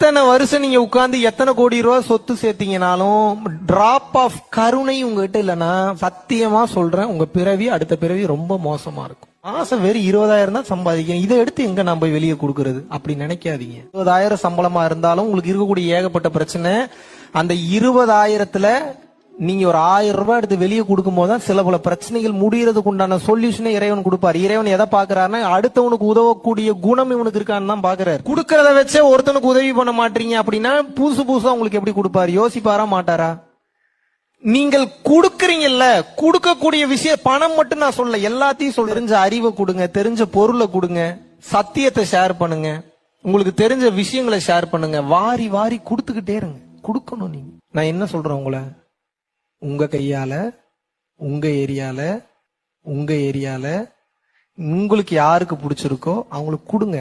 எத்தனை வருஷம் நீங்க உட்கார்ந்து எத்தனை கோடி ரூபாய் சொத்து சேர்த்தீங்கனாலும் டிராப் ஆஃப் கருணை உங்ககிட்ட இல்லைன்னா சத்தியமா சொல்றேன், உங்க பிறவி அடுத்த பிறவி ரொம்ப மோசமா இருக்கும். மாசம் வெறும் 20,000 தான் சம்பாதிக்கணும், இதை எடுத்து எங்க நான் போய் வெளியே கொடுக்கறது அப்படி நினைக்காதீங்க. 20,000 சம்பளமா இருந்தாலும் உங்களுக்கு இருக்கக்கூடிய ஏகப்பட்ட பிரச்சனை. அந்த 20,000த்துல நீங்க ஒரு 1000 ரூபாய் எடுத்து வெளியே கொடுக்கும் போதுதான் சில பல பிரச்சனைகள் முடியறதுக்கு உண்டான சொல்யூஷனை இறைவன் கொடுப்பாரு. இறைவன் எதை பாக்குறாருன்னா அடுத்தவனுக்கு உதவக்கூடிய குணம் இவனுக்கு இருக்கான்னு தான் பாக்குறாரு. கொடுக்கறத வச்சே ஒருத்தனுக்கு உதவி பண்ண மாட்டீங்க அப்படின்னா புதுசு புதுசா உங்களுக்கு எப்படி கொடுப்பாரு? யோசிப்பாரா மாட்டாரா? நீங்கள் கொடுக்கறீங்கல்ல, கொடுக்கக்கூடிய விஷயம் பணம் மட்டும் நான் சொல்ல, எல்லாத்தையும் சொல்ல. தெரிஞ்ச அறிவை கொடுங்க, தெரிஞ்ச பொருளை கொடுங்க, சத்தியத்தை ஷேர் பண்ணுங்க, உங்களுக்கு தெரிஞ்ச விஷயங்களை ஷேர் பண்ணுங்க. வாரி வாரி கொடுத்துக்கிட்டே இருங்க. கொடுக்கணும். நீங்க நான் என்ன சொல்றேன், உங்களை உங்க கையால உங்க ஏரியால உங்களுக்கு யாருக்கு பிடிச்சிருக்கோ அவங்களுக்கு கொடுங்க.